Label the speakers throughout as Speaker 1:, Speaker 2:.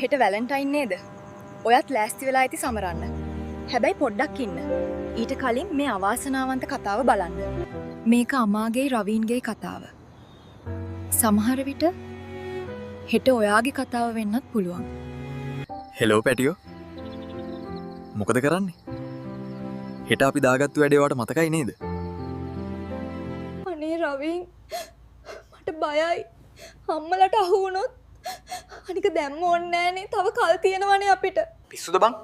Speaker 1: හෙට වැලන්ටයින් නේද? ඔයත් ලෑස්ති වෙලා ඇති සමරන්න. හැබැයි පොඩ්ඩක් ඉන්න. ඊට කලින් මේ අවාසනාවන්ත කතාව බලන්න. මේක අමාගේ රවීන්ගේ කතාව. සමහර විට හෙට ඔයාගේ කතාව වෙන්නත් පුළුවන්.
Speaker 2: හෙලෝ පැටියෝ. මොකද කරන්නේ? හෙට අපි දාගත්තු වැඩේ වට මතකයි නේද?
Speaker 1: අනේ රවීන් මට බයයි. අම්මලට අහු වුණොත් අනික දැම්ම ඕනේ නෑනේ. තව කල් තියෙනවනේ අපිට.
Speaker 2: පිස්සුද බං?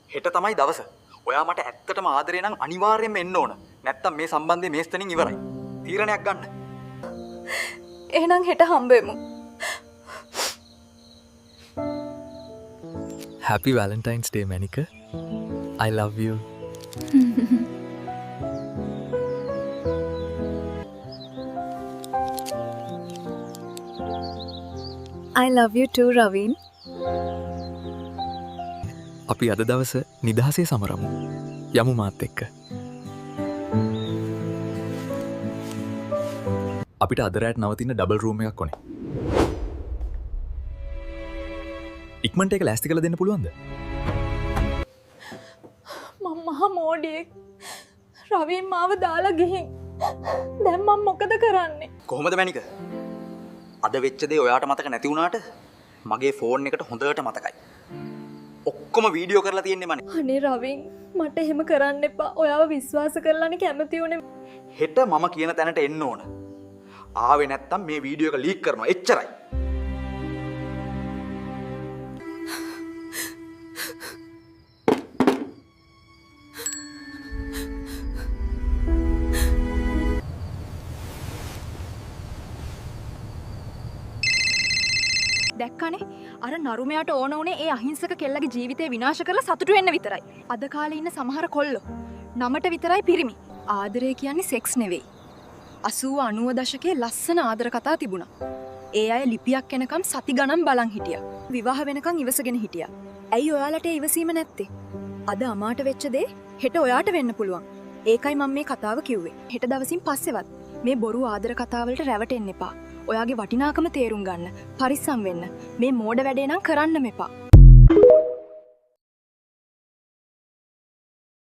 Speaker 2: හෙට තමයි දවස. ඔයා මට ඇත්තටම ආදරේ නම් අනිවාර්යයෙන්ම එන්න ඕන. නැත්තම් මේ සම්බන්ධය මේස්තනින් ඉවරයි. තීරණයක් ගන්න.
Speaker 1: එහෙනම් හෙට හම්බෙමු.
Speaker 2: Happy Valentine's Day, Manika. I love you.
Speaker 1: I love you too, Raveen.
Speaker 2: අපි අද දවස නිදහසේ සමරමු. යමු මාත් එක්ක. අපිට අද රැට නවතින්න ඩබල් රූම් එකක් ඕනේ. ඉක්මනට ඒක ලෑස්ති කරලා දෙන්න පුළුවන්ද?
Speaker 1: මම මහා මෝඩියෙක්. රවීන් මාව දාලා ගිහින්. දැන් මම මොකද කරන්නේ?
Speaker 2: කොහොමද මැනික? අද වෙච්ච දේ ඔයාට මතක නැති වුණාට මගේ ෆෝන් එකට හොඳට මතකයි. ඔක්කොම වීඩියෝ කරලා තියෙන්නේ මනේ.
Speaker 1: අනේ රවීන් මට එහෙම කරන්න එපා. ඔයාව විශ්වාස කරලානේ කැමති උනේ.
Speaker 2: හෙට මම කියන තැනට එන්න ඕන. ආවේ නැත්තම් මේ වීඩියෝ එක ලීක් කරනවා. එච්චරයි.
Speaker 1: දැක්කනේ අර නරුමයාට ඕන උනේ ඒ අහිංසක කෙල්ලගේ ජීවිතේ විනාශ කරලා සතුටු වෙන්න විතරයි. අද කාලේ ඉන්න සමහර කොල්ලෝ නමට විතරයි පිරිමි. ආදරය කියන්නේ සෙක්ස් නෙවෙයි. 80 90 දශකයේ ලස්සන ආදර කතා තිබුණා. ඒ අය ලිපියක් එනකම් සති ගණන් බලන් හිටියා. විවාහ වෙනකම් ඉවසගෙන හිටියා. ඇයි ඔයාලට ඒ ඉවසීම නැත්තේ? අද අමාට වෙච්ච දේ හෙට ඔයාට වෙන්න පුළුවන්. ඒකයි මම මේ කතාව කිව්වේ. හෙට දවසින් පස්සෙවත් මේ බොරු ආදර කතාවලට රැවටෙන්න එපා. ඔයාගේ වටිනාකම තේරුම් ගන්න. පරිස්සම් වෙන්න. මේ මෝඩ වැඩේ නම් කරන්නම එපා.